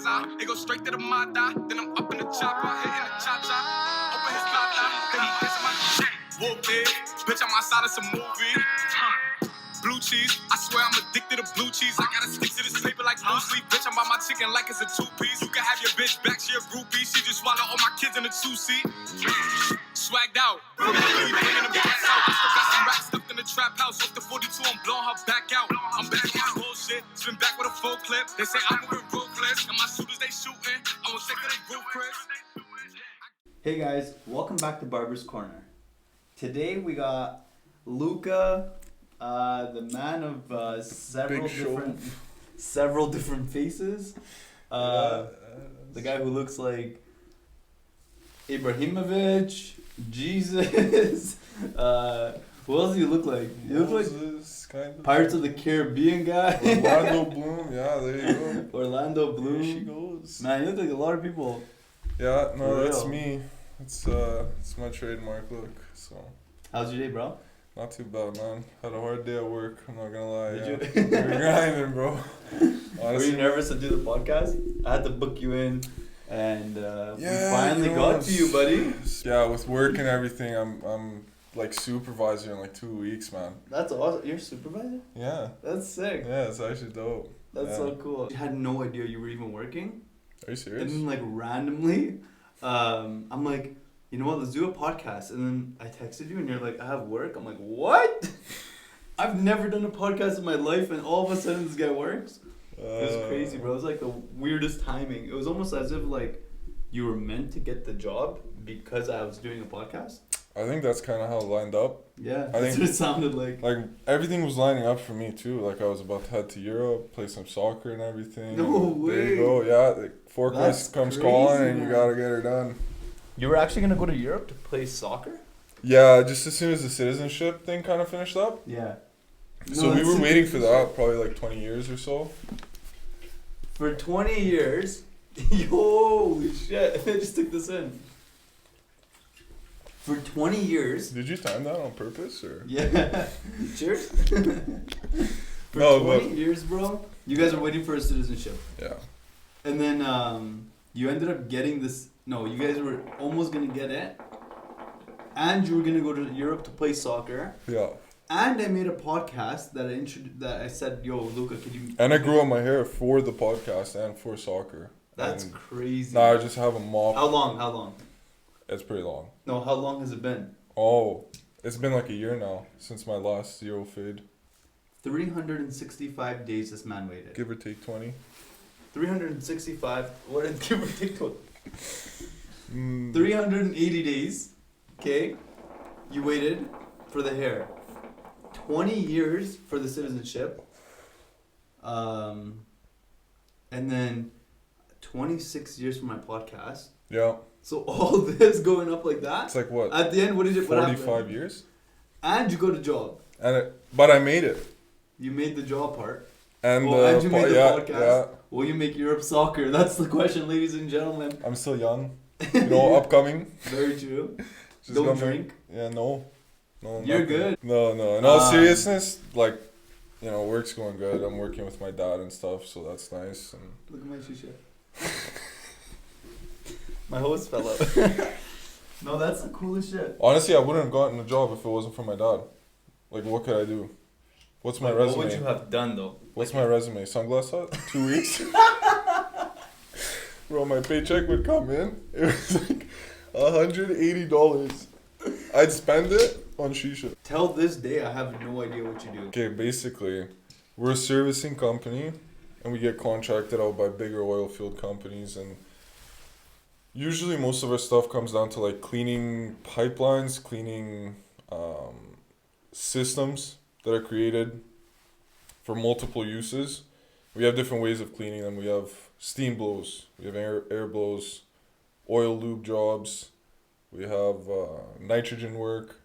Zaza. It go straight to the Mata. Then I'm up in the chopper, hitting the cha-cha. Open his Tata, then he dancing my shit. Whoop it, bitch, I'm outside of some movie. Blue cheese, I swear I'm addicted to blue cheese. I gotta stick to this paper like blue sleep. Bitch, I'm by my chicken like it's a two-piece. You can have your bitch back, she a groupie. She just swallow all my kids in a two-seat. Swagged out, from the lead, bringing them gas out. I still got some racks stuffed in the trap house. Off the 42, I'm blowing her back out. I'm back on bullshit, spin back with a full clip. They say I'm moving ruthless, and my shooters they shooting. I was sick of the group, Chris. Hey guys, welcome back to Barbers Corner. Today we got Luka, the man of several different faces. The guy who looks like Ibrahimovic, Jesus. Who else do you look like? You look like kind of Pirates of the Caribbean guy. Orlando Bloom, yeah, there you go. Orlando Bloom. There she goes. Man, you look like a lot of people. Yeah, no, that's me. It's my trademark look. So. How's your day, bro? Not too bad, man. Had a hard day at work. I'm not gonna lie. Did you? We're grinding, bro. Honestly. Were you nervous to do the podcast? I had to book you in, and we finally got to you, buddy. Yeah, with work and everything, I'm like supervisor in like 2 weeks, man. That's awesome. You're a supervisor? Yeah. That's sick. Yeah, it's actually dope. That's so cool. I had no idea you were even working. Are you serious? And then like randomly, I'm like, you know what, let's do a podcast. And then I texted you and you're like, I have work. I'm like, what? I've never done a podcast in my life and all of a sudden this guy works. It was crazy, bro. It was like the weirdest timing. It was almost as if like you were meant to get the job because I was doing a podcast. I think that's kind of how it lined up. Yeah, that's what it sounded like. Like, everything was lining up for me, too. Like, I was about to head to Europe, play some soccer and everything. No way. There you go. Yeah, the forecast comes calling and you gotta get her done. You were actually going to go to Europe to play soccer? Yeah, just as soon as the citizenship thing kind of finished up. Yeah. So we were waiting for that, probably like 20 years or so. For 20 years? Holy shit. I just took this in. For 20 years. Did you time that on purpose or? Yeah. Cheers. For 20 years, bro. You guys are waiting for a citizenship. Yeah. And then you ended up getting this. No, you guys were almost gonna get it. And you were gonna go to Europe to play soccer. Yeah. And I made a podcast that I said, yo, Luka, could you? And I grew out my hair for the podcast and for soccer. That's crazy. Nah, I just have a mop. How long? It's pretty long. No, how long has it been? Oh, it's been like a year now since my last zero fade. 365 days this man waited. Give or take 20. 365. What did give or take 20? 380 days. Okay, you waited for the hair. 20 years for the citizenship. And then 26 years for my podcast. Yeah. So all this going up like that. It's like what? At the end, what did you? 45 years. And you got a job. But I made it. You made the job part. And and you made the podcast. Yeah. Will you make Europe soccer? That's the question, ladies and gentlemen. I'm still young. You know, upcoming. Very true. Just Don't drink. Yeah, no. You're nothing. good. No. In all seriousness, like, you know, work's going good. I'm working with my dad and stuff, so that's nice. And look at my shisha. My hose fell out. No, that's the coolest shit. Honestly, I wouldn't have gotten a job if it wasn't for my dad. Like, what could I do? What's my resume? What would you have done, though? What's my resume? Sunglass hut? 2 weeks? Bro, my paycheck would come in. It was like $180. I'd spend it on shisha. Till this day, I have no idea what you do. Okay, basically, we're a servicing company, and we get contracted out by bigger oil field companies, and usually most of our stuff comes down to like cleaning pipelines, cleaning systems that are created for multiple uses. We have different ways of cleaning them. We have steam blows, we have air blows, oil lube jobs, we have nitrogen work,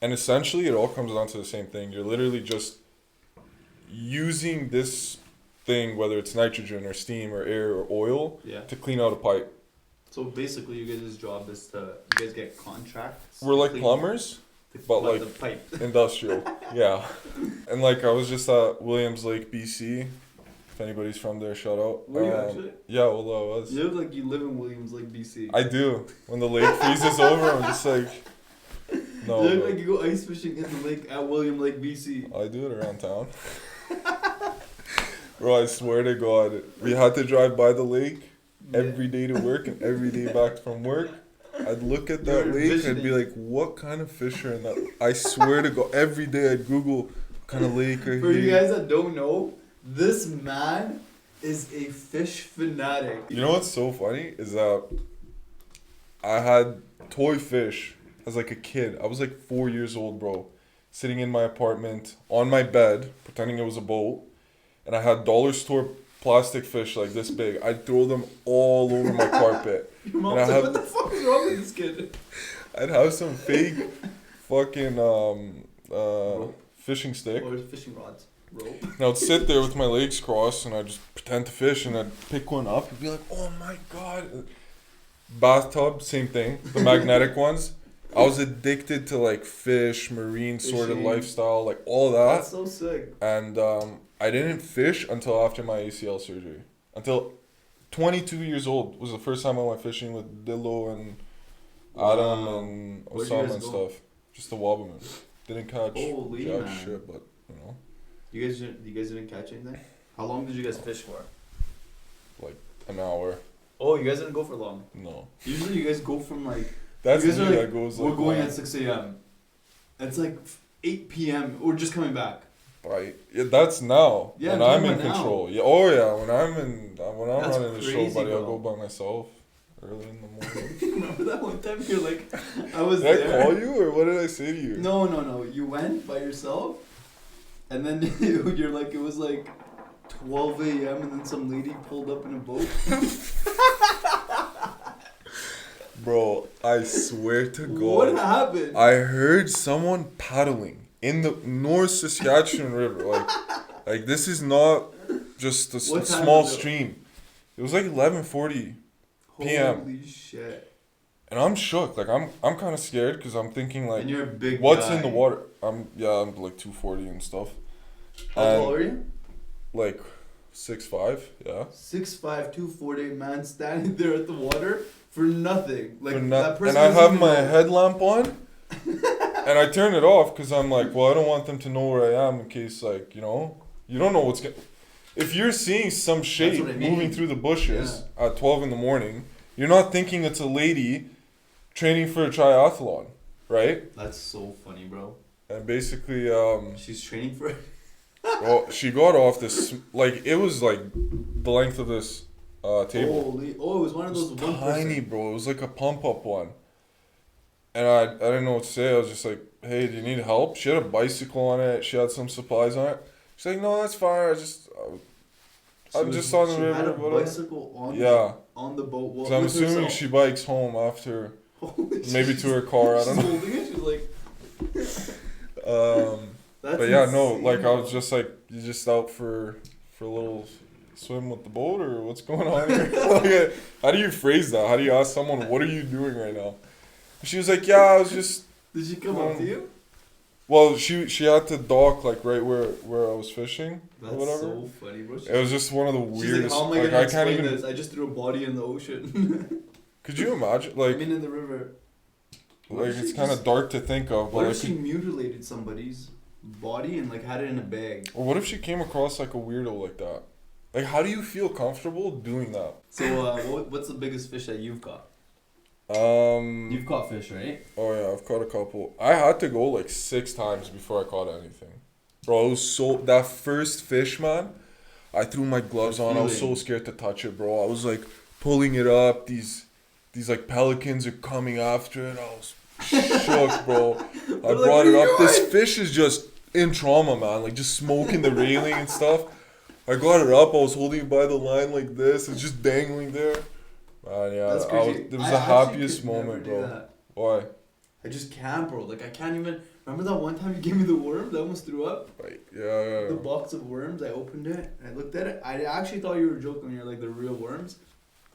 and essentially it all comes down to the same thing. You're literally just using this thing, whether it's nitrogen or steam or air or oil, to clean out a pipe. So basically, you guys' job is to, you guys get contracts? We're like plumbers, but like the pipe. Industrial. Yeah. And like I was just at Williams Lake, BC, anybody's from there, shout out. Were you actually? Yeah, well, I was. You look like you live in Williams, like BC. I do. When the lake freezes over, I'm just like, no. You look but like you go ice fishing in the lake at William Lake, BC. I do it around town. Bro, I swear to God, we had to drive by the lake every day to work and every day back from work. I'd look at that You're lake and I'd be envisioning. like, what kind of fish are in that? I swear to God, every day I'd Google what kind of lake are For you here. guys that don't know, this man is a fish fanatic. You know what's so funny is that I had toy fish as like a kid. I was like 4 years old, bro, sitting in my apartment on my bed, pretending it was a boat, and I had dollar store plastic fish like this big. I'd throw them all over my carpet. Your mom's And I like, have- what the fuck is wrong with this kid? I'd have some fake fucking fishing stick. Or fishing rods. Rope. And I'd sit there with my legs crossed and I'd just pretend to fish and I'd pick one up and be like, oh my God. Bathtub, same thing. The magnetic ones. I was addicted to like fish, marine sort of Fishing. lifestyle, like all that. That's so sick. And I didn't fish until after my ACL surgery. Until 22 years old was the first time I went fishing with Dillo and Adam Wow. and Where'd you Osama guys and go? stuff. Just the Wobbleman. Didn't catch Holy jack man. shit, but you know, You guys didn't catch anything? How long did you guys fish for? an hour. Oh, you guys didn't go for long. No. Usually you guys go from like, That's you guys me are like, that goes we're like going that. at 6 a.m. It's like 8 p.m. We're just coming back. Right. Yeah, that's now. Yeah, when I'm I'm talking in about now. control. Yeah. Oh yeah. When I'm That's running the show, crazy, buddy, I'll bro. go by myself early in the morning. Remember that one time you're like, I was Did there. I call you or what did I say to you? No. You went by yourself, and then you're like, it was like 12 a.m. and then some lady pulled up in a boat. Bro, I swear to God. What happened? I heard someone paddling in the North Saskatchewan River. Like this is not just a What time small was it? stream. It was like 11:40, PM. Holy shit! and I'm shook. Like I'm kind of scared because I'm thinking like, And you're a big what's guy. in the water? I'm like 240 and stuff. How And, tall are you? Like 6'5", yeah. 6'5", 240 man standing there at the water for nothing. Like For that person. and I doesn't have even my know. headlamp on, and I turn it off because I'm like, well, I don't want them to know where I am in case, like, you know, you don't know what's going. If you're seeing some shape what I mean. moving through the bushes at 12 in the morning, you're not thinking it's a lady training for a triathlon, right? That's so funny, bro. And basically, She's training for it. well, she got off this, like, it was like the length of this table. Holy! Oh, it was one It of was those one tiny, person. bro. It was like a pump up one. And I didn't know what to say. I was just like, hey, do you need help? She had a bicycle on it. She had some supplies on it. She's like, no, that's fine. I'm just on the she river. had a whatever. bicycle on Yeah. on the boat. Well, So I'm with assuming herself. she bikes home after, Holy maybe shit. to her car. I don't She's know. holding it. She's like. That's But yeah, no, insane, like I was bro. just like, you just out for a little swim with the boat or what's going on here? Like, how do you phrase that? How do you ask someone, what are you doing right now? She was like, yeah, I was just. Did she come up to you? Well, she had to dock like right where I was fishing That's or whatever. so funny, bro. It was just one of the She's weirdest. like, how am I Like, gonna I can't explain even. this? I just threw a body in the ocean. Could you imagine? I Like, mean, in the river. What like if she it's kind of just- dark to think of. But What like, if she mutilated somebody's body and like had it in a bag? or what if she came across like a weirdo like that? Like, how do you feel comfortable doing that? So, what's the biggest fish that you've caught? Um. You've caught fish, right? Oh yeah, I've caught a couple. I had to go like 6 times before I caught anything. Bro, it was so that first fish, man. I threw my gloves on. I was so feeling. scared to touch it, bro. I was like pulling it up. These like pelicans are coming after it. I was shook, bro. I like, brought "What it are up. you This doing?" fish is just in trauma, man. Like just smoking the railing and stuff. I got it up. I was holding it by the line like this. It's just dangling there. Man, yeah, That's I crazy. was, it was I the actually happiest could never moment, do bro. that. Why? I just can't, bro. Like, I can't even. Remember that one time you gave me the worms? I almost threw up. Like, yeah. The box of worms. I opened it. And I looked at it. I actually thought you were joking. You're like the real worms.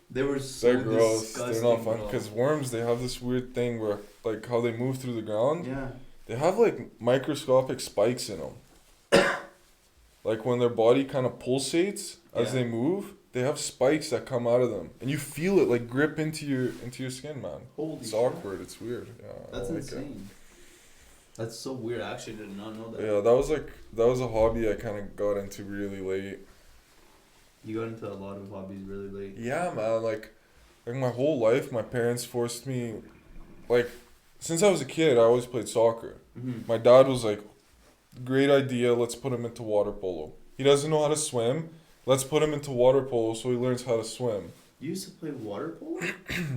They were so They're gross. disgusting. They're not fun bro. because worms. They have this weird thing where, like, how they move through the ground. Yeah. They have like microscopic spikes in them. Like when their body kind of pulsates as they move, they have spikes that come out of them, and you feel it like grip into your skin, man. Holy it's shit. awkward. It's weird. Yeah, That's I don't like it. insane. That's so weird. I actually did not know that. Yeah, that was a hobby I kind of got into really late. You got into a lot of hobbies really late. Yeah, man. Like my whole life, my parents forced me, like, since I was a kid, I always played soccer. Mm-hmm. My dad was like, great idea, let's put him into water polo. He doesn't know how to swim, let's put him into water polo so he learns how to swim. You used to play water polo?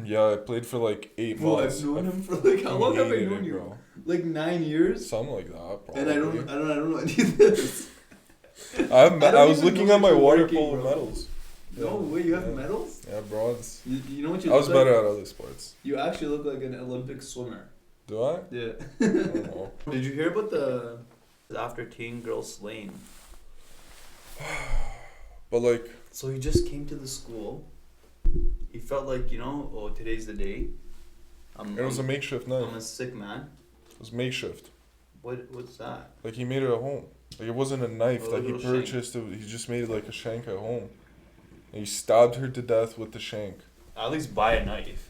Yeah, I played for like 8 Bro, months. I've known him for like, how long have I hated known it, you? bro. Like 9 years? Something like that, probably. And I don't know any of this. I was even looking know at that my you're water working, polo bro. medals. No way, you have medals? Yeah, bronze. You know what you I was look like? better at other sports. You actually look like an Olympic swimmer. Do I? Yeah. I don't know. Did you hear about the after teen girl slain? But like, So he just came to the school. He felt like, oh, today's the day. it was a makeshift I'm knife. a sick man. It was makeshift. What's that? Like he made it at home. Like it wasn't a knife A that he little shank. purchased. He just made it like a shank at home. And he stabbed her to death with the shank. At least buy a knife.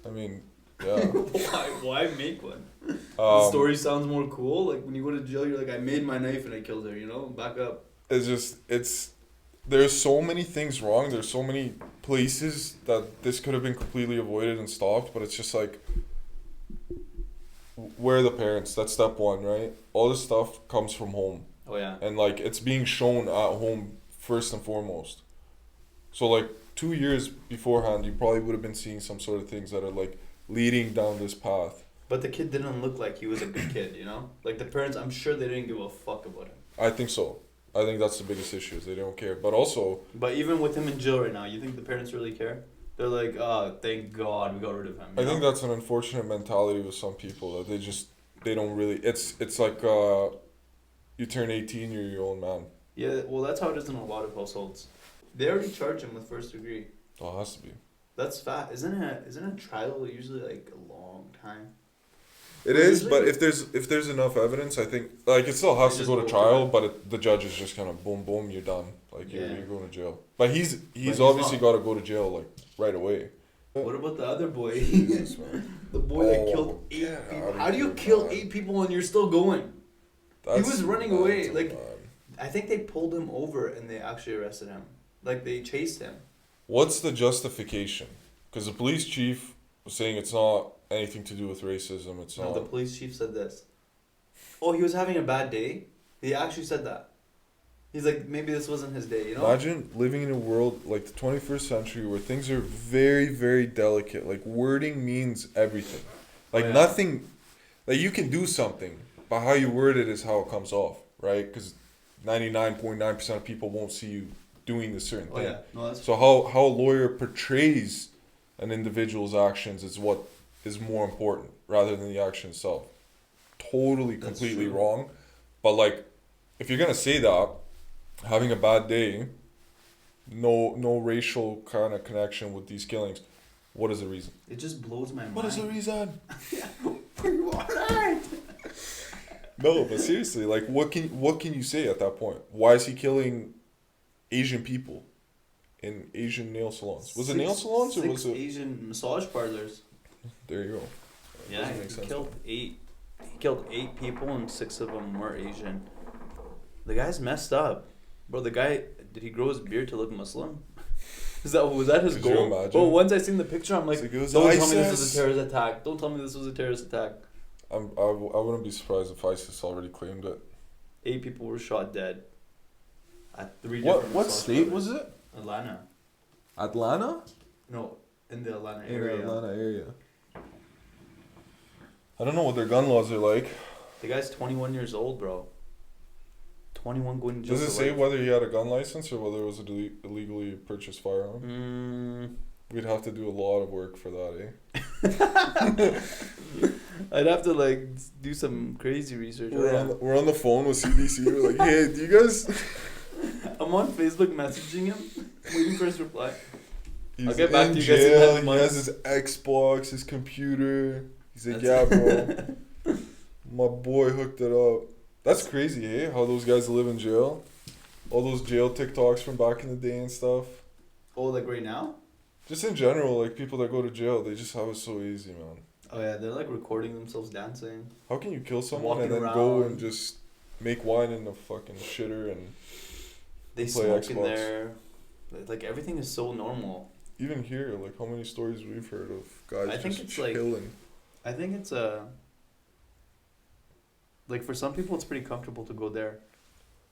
I mean, yeah. Why make one? The story sounds more cool. Like when you go to jail, you're like, I made my knife and I killed her. Back up. There's so many things wrong. There's so many places that this could have been completely avoided and stopped. But it's just like, where are the parents? That's step one, right? All this stuff comes from home. Oh yeah. And like it's being shown at home first and foremost. So like 2 years beforehand, you probably would have been seeing some sort of things that are like leading down this path. But the kid didn't look like he was a good kid, Like the parents, I'm sure they didn't give a fuck about him. I think so. I think that's the biggest issue is they don't care. But also, But even with him in jail right now, you think the parents really care? They're like, oh, thank God we got rid of him. I think that's an unfortunate mentality with some people that they don't really. It's like you turn 18, you're your own man. Yeah, well, that's how it is in a lot of households. They already charge him with first degree. Oh, it has to be. That's fat. Isn't a trial usually like a long time? It is, but if there's enough evidence, I think like it still has to go to trial. But the judge is just kind of boom, boom, you're done. Like you're going to jail. But he's obviously got to go to jail like right away. What about the other boy? Jesus, man. The boy that killed 8 people. How do you kill 8 people and you're still going? He was running away. Like, man. I think they pulled him over and they actually arrested him. Like they chased him. What's the justification? Because the police chief was saying it's not anything to do with racism. It's No, not. the police chief said this. Oh, he was having a bad day? He actually said that. He's like, maybe this wasn't his day, Imagine living in a world like the 21st century where things are very, very delicate. Like wording means everything. Like nothing, like you can do something, but how you word it is how it comes off, right? Because 99.9% of people won't see you doing this certain thing. yeah. No, that's So how a lawyer portrays an individual's actions is what is more important rather than the action itself. Totally, That's completely true. wrong. But like, if you're gonna say that, having a bad day, no racial kind of connection with these killings, what is the reason? It just blows my mind. What is the reason? Alright. No, but seriously, like, what can you say at that point? Why is he killing Asian people in Asian nail salons? Was it nail salons or was it? Asian massage parlors. There you go. It Yeah, doesn't make he sense. killed 8. He killed 8 people and 6 of them were Asian. The guy's messed up, bro. The guy, did he grow his beard to look Muslim? Was that his Could you goal? imagine? But once I seen the picture, I'm like, It's like, it was don't tell me this ISIS. was a terrorist attack. Don't tell me this was a terrorist attack. I wouldn't be surprised if ISIS already claimed it. 8 people were shot dead. At 3 What different massage state parlors. was it? Atlanta. Atlanta? No, in the Atlanta In area. the Atlanta area. I don't know what their gun laws are like. The guy's 21 years old, bro. 21 going to jail. Does it for say life. whether he had a gun license or whether it was an illegally purchased firearm? We'd have to do a lot of work for that, eh? I'd have to like do some crazy research. We're on the phone with CBC. We're like, hey, do you guys? I'm on Facebook messaging him, waiting for his reply. He's I'll get back in to you guys in jail. 10 He months. has his Xbox, his computer. He's like, That's- yeah, bro. My boy hooked it up. That's crazy, eh? How those guys live in jail. all those jail TikToks from back in the day and stuff. Oh, like right now? Just in general, like people that go to jail, they just have it so easy, man. Oh yeah, they're like recording themselves dancing. How can you kill someone Walking and then go around. and just make wine in a fucking shitter and They play smoke in Xbox? there. Like everything is so normal. Even here, like how many stories we've heard of guys I think just it's like- chilling. I think it's like for some people it's pretty comfortable to go there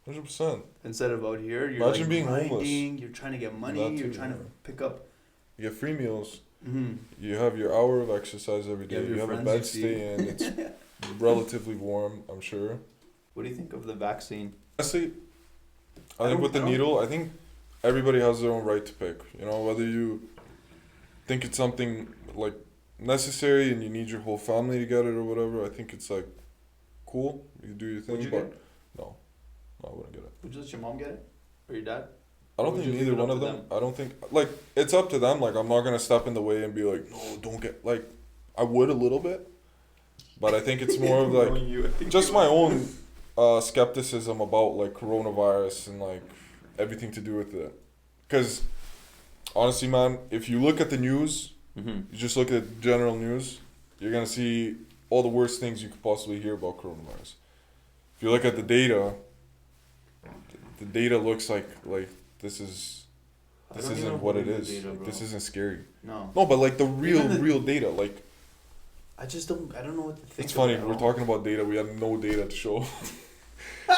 100%. instead of out here. You're Imagine like being grinding, homeless. You're trying to get money. That You're too, trying to yeah. pick up. You get free meals. Mm-hmm. You have your hour of exercise every day. You have You your have a friends bed you see. stay in. It's relatively warm, I'm sure. What do you think of the vaccine? Honestly, I I think don't- with the I don't- needle, I think everybody has their own right to pick. You know, whether you think it's something like necessary and you need your whole family to get it or whatever, I think it's like cool. You do your thing, Would you but get it? no, I wouldn't get it. Would you let your mom get it? Or your dad? I don't Would think you leave neither it one up of to them. them? I don't think like it's up to them. Like I'm not gonna step in the way and be like, no, don't get like. I would a little bit, but I think it's more of like Knowing you, I think just you my would. own skepticism about like coronavirus and like everything to do with it. Because honestly, man, if you look at the news, Mhm. you just look at general news, you're gonna see all the worst things you could possibly hear about coronavirus. If you look at the data, the data looks like this is I this don't isn't even what it believe is. the data, Like, this bro. isn't scary. No. No, but like the real Even the- real data, like I just don't. I don't know what to think. it's of funny. it at We're all. talking about data. We have no data to show.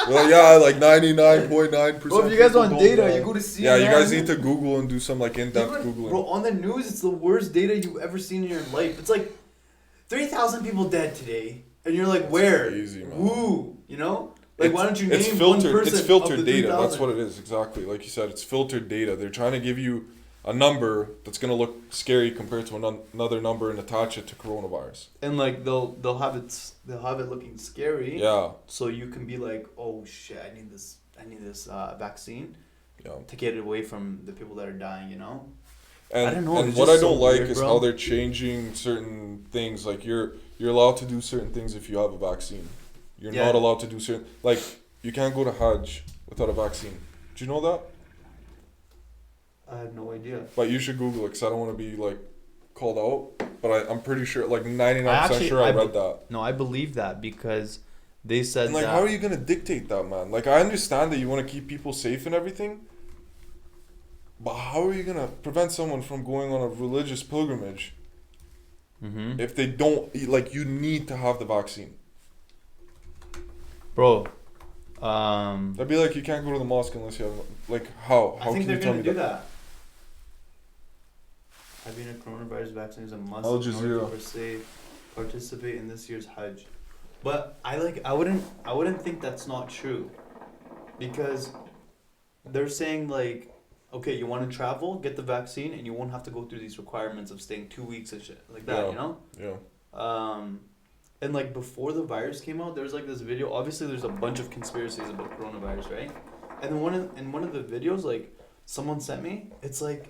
We're like, yeah, like 99.9%. Bro, if you guys people want don't data, die. you go to CNN. Yeah, you guys need to Google and do some like in-depth Even- Googling. Bro, on the news, it's the worst data you've ever seen in your life. It's like 3,000 people dead today, and you're like, where? crazy, man. Who? You know? Like, why don't you name It's one filtered. person It's filtered of the data. 3,000? That's what it is. Exactly. Like you said, it's filtered data. They're trying to give you a number that's gonna look scary compared to another number and attach it to coronavirus. And like they'll have it looking scary. Yeah. So you can be like, oh shit, I need this vaccine Yeah. to get it away from the people that are dying. You know? And, I don't know, and it's what just I so don't like weird, is bro. how they're changing certain things. Like you're allowed to do certain things if you have a vaccine. You're Yeah. not allowed to do certain like you can't go to Hajj without a vaccine. Do you know that? I have no idea. But you should Google it because I don't want to be like called out. But I'm pretty sure, like 99% actually- sure I I read that. No, I believe that because they said And like, that. how are you gonna dictate that, man? Like, I understand that you want to keep people safe and everything, but how are you gonna prevent someone from going on a religious pilgrimage Mm-hmm. if they don't like? You need to have the vaccine. Bro, That'd be like you can't go to the mosque unless you have like how? I How think can they're you tell gonna me do that? that. Having a coronavirus vaccine is a must Al in order Jazeera. to participate in this year's Hajj. But I wouldn't think that's not true, because they're saying like, okay, you want to travel, get the vaccine, and you won't have to go through these requirements of staying 2 weeks and shit like that. Yeah. You know. Yeah. And like before the virus came out, there was like this video. Obviously, there's a bunch of conspiracies about coronavirus, right? And then in one of the videos, like someone sent me, it's like,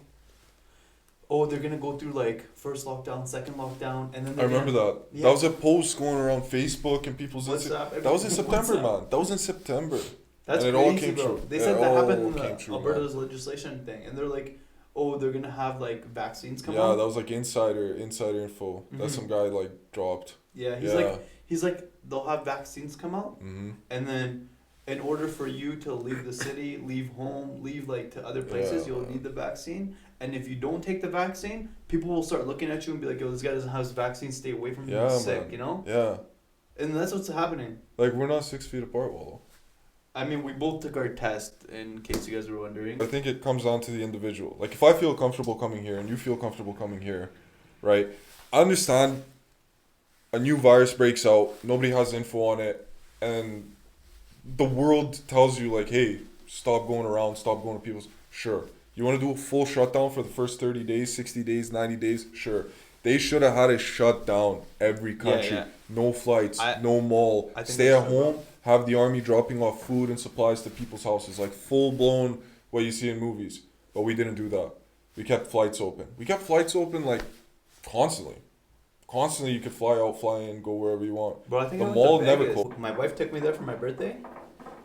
oh, they're gonna go through like first lockdown, second lockdown, and then I they're remember gonna, that. Yeah. That was a post going around Facebook and people's WhatsApp, That was in September, WhatsApp. man. That was in September. That's and it all crazy, came bro. true. They It said that all happened in came the true, man. Alberta's legislation thing, and they're like, oh, they're gonna have like vaccines come Yeah, out. that was like insider info that Mhm. some guy like dropped. Yeah, Yeah. he's like they'll have vaccines come out, Mm-hmm. and then in order for you to leave the city, leave home, leave like to other places, Yeah. you'll need the vaccine. And if you don't take the vaccine, people will start looking at you and be like, yo, this guy doesn't have his vaccine, stay away from him, Yeah, he's sick, man. you know? Yeah. And that's what's happening. Like, we're not 6 feet apart, Wallo. I mean, we both took our test, in case you guys were wondering. I think it comes down to the individual. Like, if I feel comfortable coming here and you feel comfortable coming here, right? I understand a new virus breaks out, nobody has info on it, and the world tells you, like, hey, stop going around, stop going to people's. Sure. You want to do a full shutdown for the first 30 days, 60 days, 90 days? Sure. They should have had it shut down every country. yeah. No flights, no mall. I think Stay they at should have, home, have the army dropping off food and supplies to people's houses. Like full blown what you see in movies. But we didn't do that. We kept flights open. We kept flights open like constantly. Constantly you could fly out, fly in, go wherever you want. Bro, I think The I went mall to never Vegas. closed. My wife took me there for my birthday.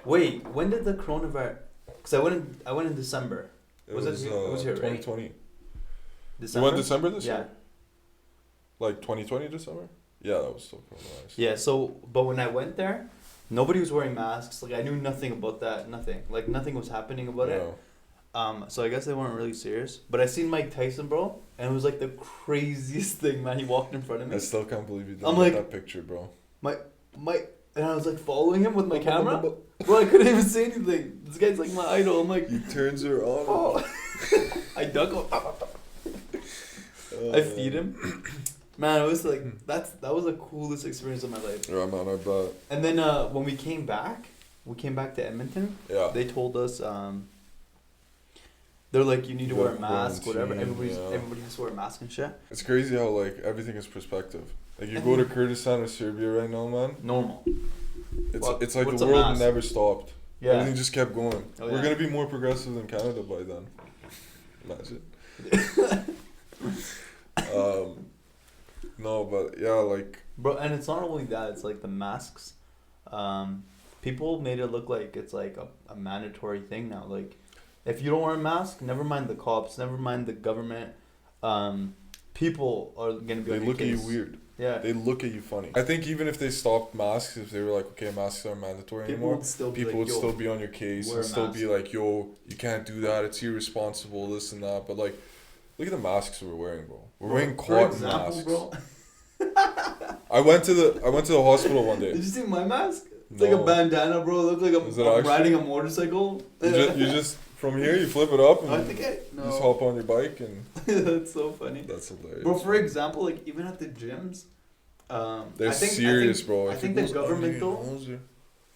Wait, when did the coronavirus... Cause I went in December. It Was it here? It was here, right? 2020. December. You went December this Yeah. year? Like 2020 December? Yeah, that was still coronavirus. Yeah. So, but when I went there, nobody was wearing masks. Like I knew nothing about that. Nothing. Like nothing was happening about it. So I guess they weren't really serious. But I seen Mike Tyson, bro, and it was like the craziest thing, man. He walked in front of me. I still can't believe you did that picture, bro. And I was like following him with my camera. Bro, I couldn't even say anything. This guy's like my idol. I'm like, He turns her on. oh. I duck him. I feed him. Man, it was like that was the coolest experience of my life. Yeah, man, I bet. And then when we came back to Edmonton. Yeah. They told us they're like, you need to wear a mask, whatever. Quarantine, Everybody has to wear a mask and shit. It's crazy how like everything is perspective. Like you go to Kurdistan or Serbia right now, man. Normal. It's like what's the a world mask? never stopped. Yeah. Everything just kept going. Oh, We're yeah. gonna be more progressive than Canada by then. Imagine. No, but yeah, like. Bro, and it's not only that, it's like the masks. People made it look like it's like a mandatory thing now. Like, if you don't wear a mask, never mind the cops, never mind the government. People are gonna be. They on your look at you case. weird. Yeah. They look at you funny. I think even if they stopped masks, if they were like, okay, masks aren't mandatory anymore, would still be people like, would yo, still be on your case wear and a still mask. be like, yo, you can't do that. It's irresponsible, this and that. But like, look at the masks we're wearing, bro. We're wearing cotton masks. bro. I went to the hospital one day. Did you see my mask? It's No. like a bandana, bro. It looked like Is it I'm actually? riding a motorcycle. You just from here you flip it up and I think you just hop on your bike and That's so funny. that's hilarious. Bro, for example, like even at the gyms, They're I think, serious, I think, bro. I If think it the goes under government your though, nose, you're-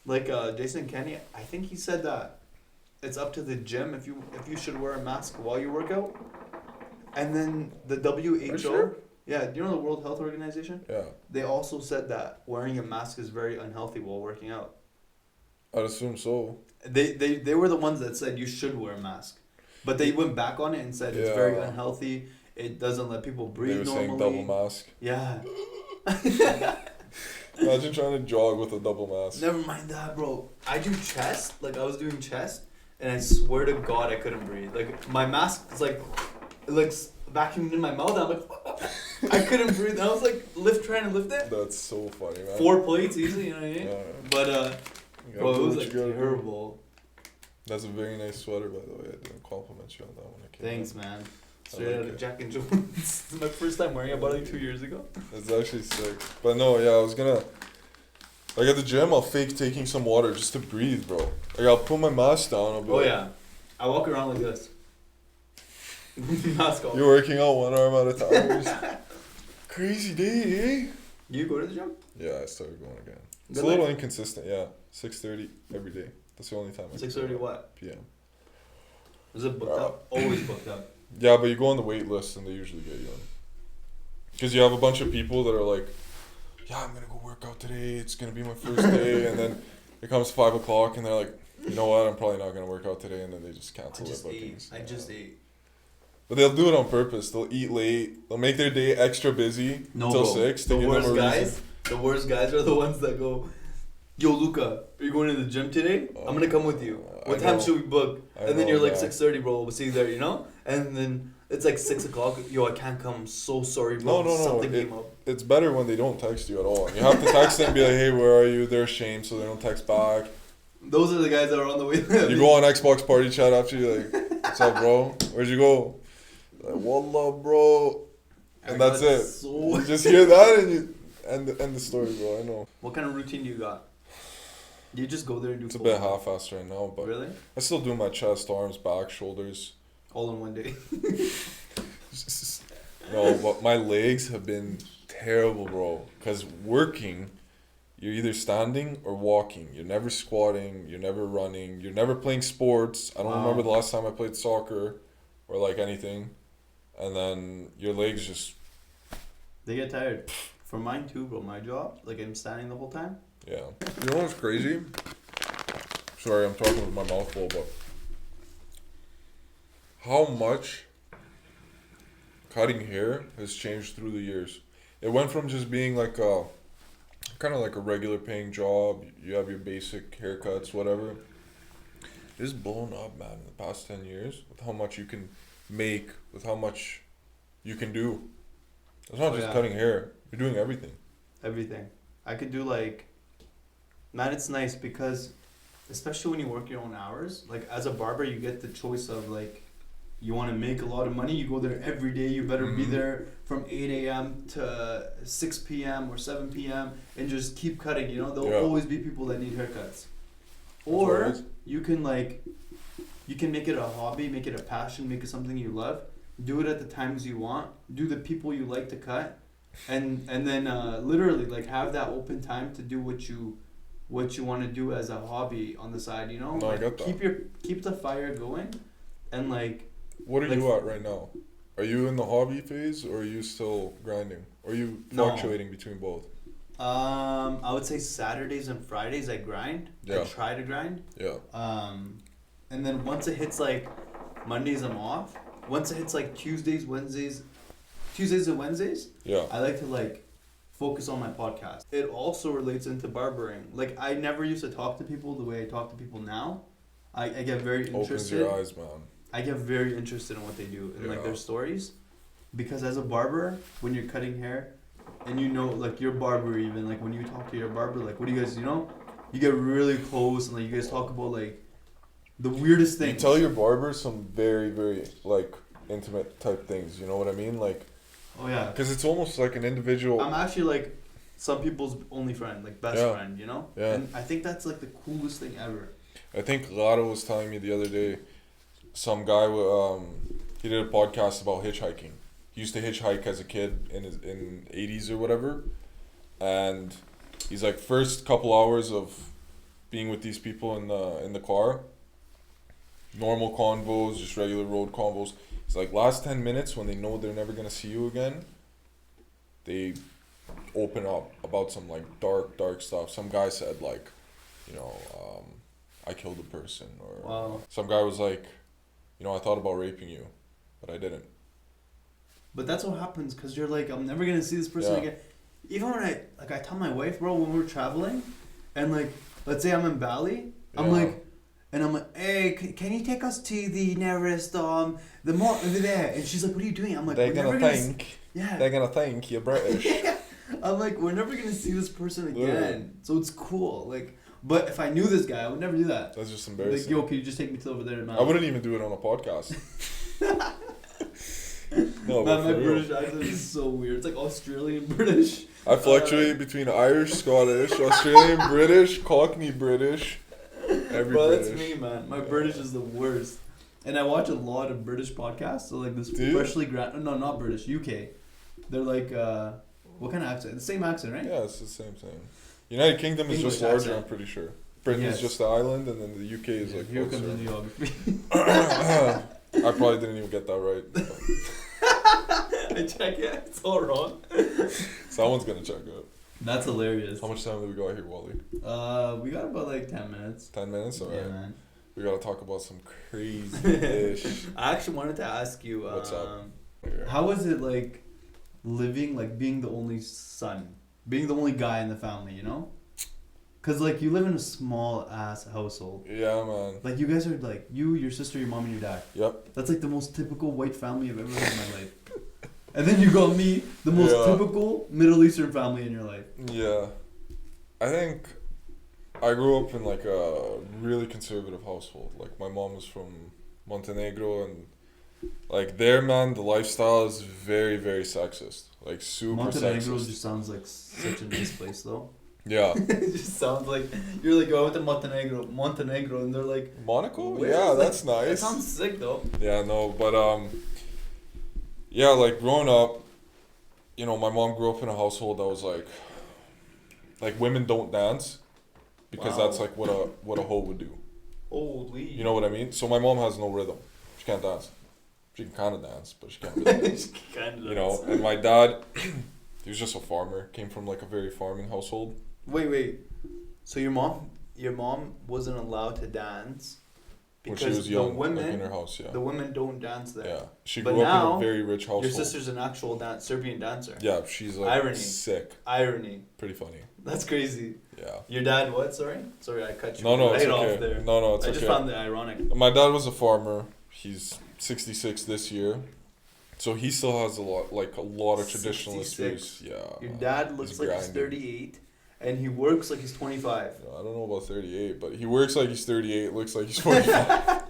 like Jason Kenney, I think he said that it's up to the gym if you should wear a mask while you work out, and then the WHO, sure? yeah, do you know the World Health Organization? Yeah, They also said that wearing a mask is very unhealthy while working out. I'd assume so. They were the ones that said you should wear a mask, but they went back on it and said it's very Yeah. unhealthy. It doesn't let people They breathe were normally. saying double mask. Yeah. Imagine trying to jog with a double mask. Never mind that, bro. I do chest. Like I was doing chest, and I swear to God I couldn't breathe. Like my mask is like, it looks vacuumed in my mouth. I'm like, I couldn't breathe. And I was like, trying to lift it. That's so funny, man. 4 plates easy, you know what I mean? Yeah. But You gotta bro, it do was what like you gotta do. terrible. That's a very nice sweater, by the way. I didn't compliment you on that one. Thanks, man. Straight like out of it. Jack and Jones. This is my first time wearing it, about like 2 years ago. It's actually sick. But no, yeah, I was gonna. Like at the gym, I'll fake taking some water just to breathe, bro. Like I'll put my mask down. I'll be Oh like, yeah, I walk around like this. Mask off. You're working out one arm at a time. Crazy day, eh? You go to the gym? Yeah, I started going again. It's Good a little life. inconsistent, yeah. 6:30 every day. That's the only time. I 6:30 what? PM. Is it booked up? Always booked up. Yeah, but you go on the wait list and they usually get you in. Because you have a bunch of people that are like, yeah, I'm gonna go work out today. It's gonna be my first day, and then it comes 5 o'clock and they're like, you know what? I'm probably not gonna work out today, and then they just cancel their bookings. I just ate. But they'll do it on purpose. They'll eat late. They'll make their day extra busy until 6 to The give them worst a guys. reason. The worst guys are the ones that go, "Yo, Luka, are you going to the gym today? I'm gonna come with you. What I time know. should we book?" I And then know you're like, that. 6:30, bro. We'll see you there, you know. And then it's like 6 o'clock. Yo, I can't come. I'm so sorry, bro. No. Something came up. It's better when they don't text you at all. You have to text them and be like, hey, where are you? They're ashamed, so they don't text back. Those are the guys that are on the way. You go on Xbox party chat after you're like, what's up, bro? Where'd you go? Like, wallah, bro. And that's it. So You just hear that and you end the story, bro. I know. what kind of routine do you got? Do you just go there and do It's a full bit body? half-assed right now, but Really? I still do my chest, arms, back, shoulders. All in one day. No, but my legs have been terrible, bro. Because working, you're either standing or walking. You're never squatting. You're never running. You're never playing sports. I don't Wow. remember the last time I played soccer or like anything. And then your legs just, They get tired. For mine too, bro. My job, like I'm standing the whole time. yeah. You know what's crazy? Sorry, I'm talking with my mouth full, but how much cutting hair has changed through the years. It went from just being like a kind of like a regular paying job. You have your basic haircuts, whatever. it's blown up, man, in the past 10 years with how much you can make, with how much you can do. It's not just cutting hair. You're doing everything. Everything. I could do like, man, it's nice because, especially when you work your own hours, like as a barber, you get the choice of like, you want to make a lot of money, you go there every day, you better be there from 8 a.m. to 6 p.m. or 7 p.m. and just keep cutting, you know? There'll always be people that need haircuts. Or you can like, you can make it a hobby, make it a passion, make it something you love, do it at the times you want, do the people you like to cut, and then literally like have that open time to do what you want to do as a hobby on the side, you know? No, like I get that. keep the fire going, and like. What are you at right now? Are you in the hobby phase or are you still grinding? Or are you fluctuating between both? I would say Saturdays and Fridays I grind. Yeah. I try to grind. Yeah. And then once it hits like Mondays I'm off. Once it hits like Tuesdays and Wednesdays, I like to like focus on my podcast. It also relates into barbering. Like I never used to talk to people the way I talk to people now. I get very interested. Opens your eyes, man. I get very interested in what they do and like their stories, because as a barber, when you're cutting hair, and you know like your barber, even like when you talk to your barber, like what do you guys, you know, you get really close and like you guys talk about like the weirdest things. You tell your barber some very, very like intimate type things. You know what I mean? Like. Oh yeah. Because it's almost like an individual. I'm actually like some people's only friend, like best friend, you know. Yeah. And I think that's like the coolest thing ever. I think Lotto was telling me the other day. Some guy, he did a podcast about hitchhiking. He used to hitchhike as a kid in 80s or whatever, and he's like first couple hours of being with these people in the car, normal convos, just regular road convos. It's like last 10 minutes when they know they're never gonna see you again, they open up about some like dark stuff. Some guy said like, you know, I killed a person, or some guy was like, you know, I thought about raping you, but I didn't. But that's what happens, because you're like, I'm never going to see this person again. Even when I tell my wife, bro, when we're traveling, and like, let's say I'm in Bali, I'm like, hey, can you take us to the nearest, the mall over there? And she's like, what are you doing? I'm like, they're going to think you're British. I'm like, we're never going to see this person again. So it's cool. Like, but if I knew this guy, I would never do that. That's just embarrassing. Like, yo, can you just take me to over there, man? I wouldn't even do it on a podcast. No, man, my British accent is so weird. It's like Australian British. I fluctuate between Irish, Scottish, Australian British, Cockney British, every British. That's me, man. My British is the worst. And I watch a lot of British podcasts. So like this freshly no, not British, UK. They're like, what kind of accent? The same accent, right? Yeah, it's the same thing. United Kingdom is English just larger, accent. I'm pretty sure. Britain is just the island, and then the UK is like here closer. comes the geography. I probably didn't even get that right. I check it. It's all wrong. Someone's gonna check it. That's hilarious. How much time do we got here, Wally? We got about like 10 minutes. 10 minutes? Alright. Yeah, man. We gotta talk about some crazy-ish. I actually wanted to ask you, What's up? How was it like living, like being the only son? Being the only guy in the family, you know? Because, like, you live in a small-ass household. Yeah, man. Like, you guys are, like, you, your sister, your mom, and your dad. Yep. That's, like, the most typical white family I've ever had in my life. And then you got me, the most typical Middle Eastern family in your life. Yeah. I think I grew up in, like, a really conservative household. Like, my mom was from Montenegro, and, like, there, man, the lifestyle is very, very sexist. Like, super Montenegro sexist. just sounds like such a nice place, though. Yeah. It just sounds like you're like, oh, I went to Montenegro, and they're like, Monaco? Yeah, that's nice. That sounds sick though. Yeah, no, but yeah, like growing up, you know, my mom grew up in a household that was like women don't dance, because that's like what a hoe would do. Holy. You know what I mean? So my mom has no rhythm. She can't dance. She can kind of dance, but she can't really dance. You know, and my dad, he was just a farmer. Came from like a very farming household. Wait. So your mom wasn't allowed to dance when she Because was young, the women, like in her house. Yeah. the women don't dance there. Yeah. She But grew up in now, a very rich household. Your sister's an actual Serbian dancer. Yeah, she's like Irony. sick. Irony. Pretty funny. That's crazy. Yeah. Your dad what? Sorry, I cut you No, right it's okay. off there. No, it's I okay. just found it ironic. My dad was a farmer. He's 66 this year. So he still has a lot of traditionalist 66. views. Yeah. Your man. dad looks like he's grinding. 38, and he works like he's 25. I don't know about 38, but he works like he's 38, looks like he's 45.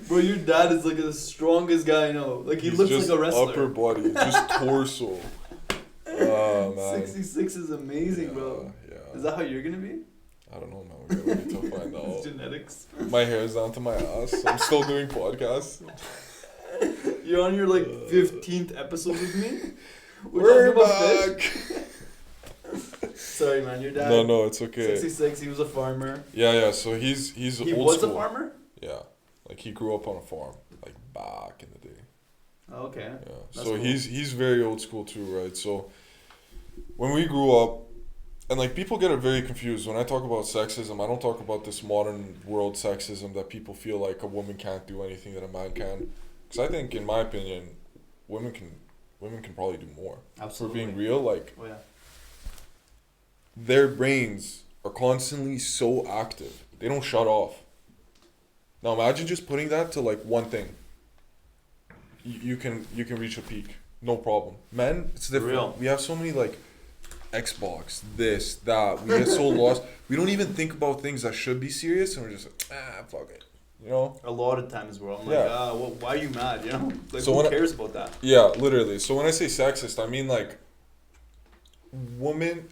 Bro, your dad is like the strongest guy I know. Like he He's looks just like a wrestler. upper body, just torso. Oh, man. 66 is amazing, bro. Yeah. Is that how you're gonna be? I don't know, man. We gotta wait till find It's out. genetics. My hair's down to my ass. I'm still doing podcasts. You're on your like 15th episode with me. We're talking about back. fish. Sorry, man. Your dad. No, it's okay. 66. He was a farmer. Yeah. So he's He old was school. a farmer. Yeah, like he grew up on a farm, like back in the day. Oh, okay. Yeah. That's So cool. he's very old school too, right? So when we grew up, and like people get it very confused when I talk about sexism. I don't talk about this modern world sexism that people feel like a woman can't do anything that a man can. Because I think, in my opinion, women can probably do more. Absolutely. For being real, like Oh yeah. their brains are constantly so active. They don't shut off. Now imagine just putting that to like one thing. You can reach a peak, no problem. Men, it's different. Real. We have so many like Xbox, this, that. We get so lost. We don't even think about things that should be serious, and we're just like, fuck it. You know? A lot of times, bro. I'm Yeah. like, well, why are you mad? You know, like So who when I- cares about that? Yeah, literally. So when I say sexist, I mean like woman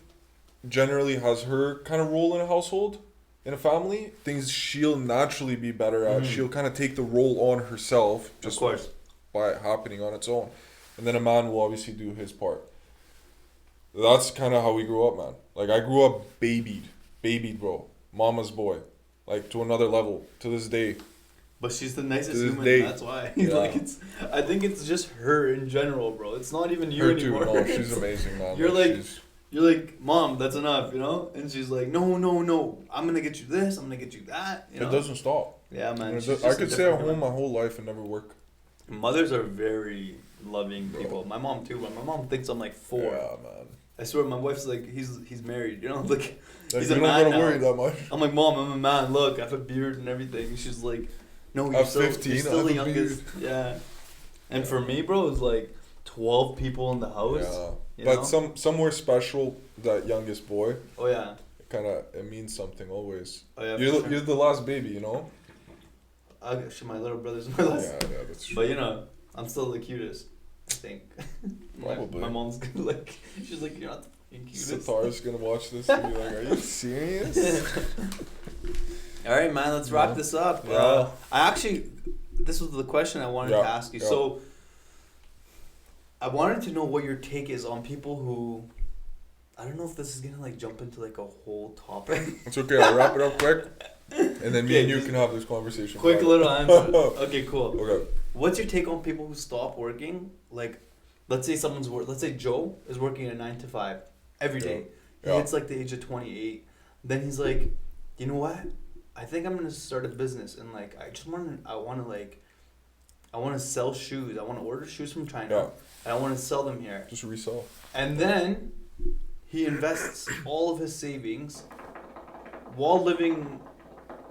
generally has her kind of role in a household, in a family. Things she'll naturally be better at. She'll kind of take the role on herself, just Of course. by it happening on its own. And then a man will obviously do his part. That's kind of how we grew up, man. Like, I grew up babied, bro. Mama's boy. Like, to another level, to this day. But she's the nicest To this human. day. That's why. Yeah. Like I think it's just her in general, bro. It's not even you Her anymore. too, no, she's amazing, man. You're like, she's, you're like, Mom, that's enough, you know? And she's like, no. I'm gonna get you this. I'm gonna get you that. You know? it doesn't stop. Yeah, man. It she's does- just I a could stay at different home human. my whole life and never work. Mothers are very loving people. My mom too, but my mom thinks I'm like 4. Yeah, man. I swear, my wife's like, he's married, you know? Like, Like, he's you a don't man gotta now. worry that much. I'm like, Mom, I'm a man. Look, I have a beard and everything. She's like, no, you're At still, 15, you're I still have the a youngest. Yeah. And for me, bro, it was like 12 people in the house. Yeah. You But know? somewhere special, that youngest boy, Oh, yeah. it means something always. Oh, yeah. You're the last baby, you know? Actually, my little brother's my last. Yeah, that's true. But, you know, I'm still the cutest, I think. Probably. My mom's gonna, like, she's like, you're not the fucking cutest. Sitar's gonna watch this and be like, are you serious? All right, man, let's wrap this up. Yeah. This was the question I wanted to ask you. Yeah. So, I wanted to know what your take is on people who, I don't know if this is gonna like jump into like a whole topic. It's okay, I'll wrap it up quick. And then me Okay, and you just can have this conversation. Quick back. little answer. Okay, cool. Okay. What's your take on people who stop working? Like, let's say let's say Joe is working a 9 to 5 every day. He Yeah. hits like the age of 28. Then he's like, you know what? I think I'm gonna start a business, and like I want to sell shoes. I want to order shoes from China, Yeah. and I want to sell them here. Just resell. And then he invests all of his savings while living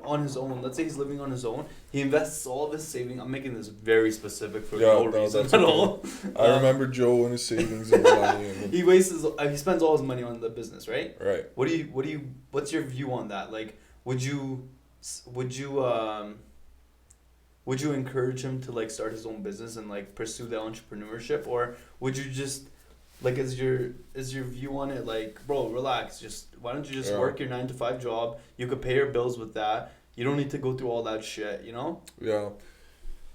on his own. Let's say he's living on his own. He invests all of his savings. I'm making this very specific for no reason that's at okay. all. I remember Joe and his savings and money. And He spends all his money on the business, right? right. What's your view on that? Like, would you encourage him to like start his own business and like pursue the entrepreneurship, or would you just like is your view on it like, bro, relax, just why don't you just work your 9 to 5 job? You could pay your bills with that. You don't need to go through all that shit, you know? Yeah.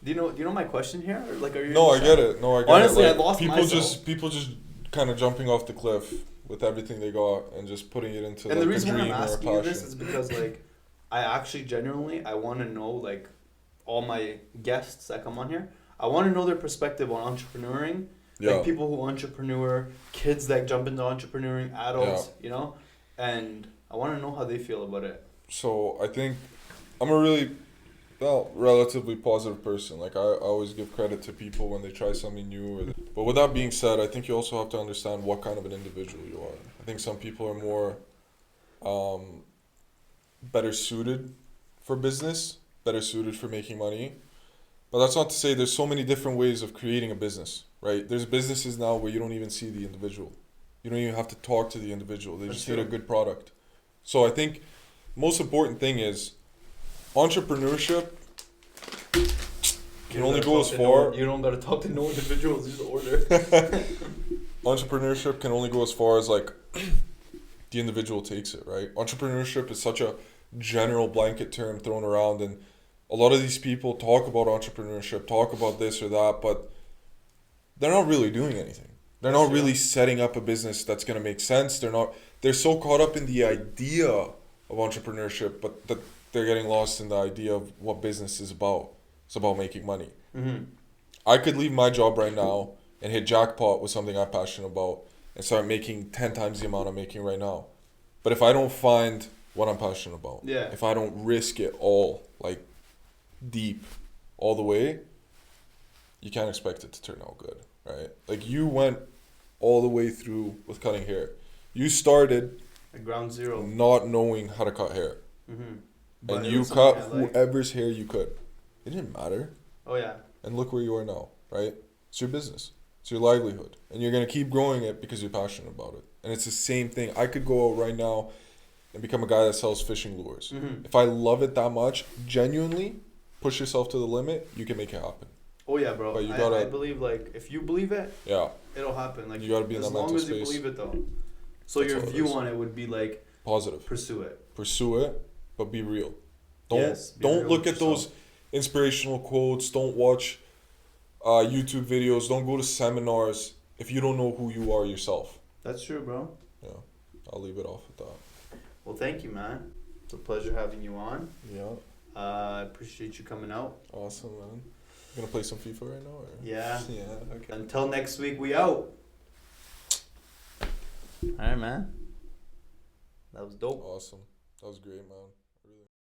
Do you know my question here? Or like, are you? No, I get it. Honestly, Like, I lost people just kind of jumping off the cliff with everything they got and just putting it into And like the reason a why dream I'm or a asking you passion. this is because like I actually genuinely I want to know like all my guests that come on here. I want to know their perspective on entrepreneuring. Yeah. Like people who entrepreneur, kids that jump into entrepreneuring, adults, you know, and I want to know how they feel about it. So I think I'm a really relatively positive person. Like I always give credit to people when they try something new. But with that being said, I think you also have to understand what kind of an individual you are. I think some people are more better suited for business, better suited for making money. But that's not to say there's so many different ways of creating a business, right? There's businesses now where you don't even see the individual. You don't even have to talk to the individual. They just need a good product. So I think most important thing is entrepreneurship can only go as far. You don't gotta talk to no individuals. Just order. Entrepreneurship can only go as far as like the individual takes it, right? Entrepreneurship is such a general blanket term thrown around, and a lot of these people talk about entrepreneurship, talk about this or that, but they're not really doing anything. They're not really setting up a business that's going to make sense. They're so caught up in the idea of entrepreneurship, but that they're getting lost in the idea of what business is about. It's about making money. Mm-hmm. I could leave my job right now and hit jackpot with something I'm passionate about and start making 10 times the amount I'm making right now. But if I don't find what I'm passionate about, if I don't risk it all, like deep, all the way, you can't expect it to turn out good, right? Like you went all the way through with cutting hair. You started at ground zero, not knowing how to cut hair. Mm-hmm. And you cut whoever's hair you could. It didn't matter. Oh yeah. And look where you are now, right? It's your business. It's your livelihood. And you're going to keep growing it because you're passionate about it. And it's the same thing. I could go out right now and become a guy that sells fishing lures. Mm-hmm. If I love it that much, genuinely push yourself to the limit, you can make it happen. Oh yeah, bro. But you I believe, like, if you believe it, it'll happen. Like, you gotta be in that mental space. As long as you believe it, though. So That's your view on it would be like positive. Pursue it. Pursue it, but be real. Don't real look at those inspirational quotes. Don't watch YouTube videos. Don't go to seminars if you don't know who you are yourself. That's true, bro. Yeah, I'll leave it off with that. Well, thank you, man. It's a pleasure having you on. Yeah. I appreciate you coming out. Awesome, man. You gonna play some FIFA right now? Or? Yeah. Yeah. Okay. Until next week, we out. All right, man. That was dope. Awesome. That was great, man.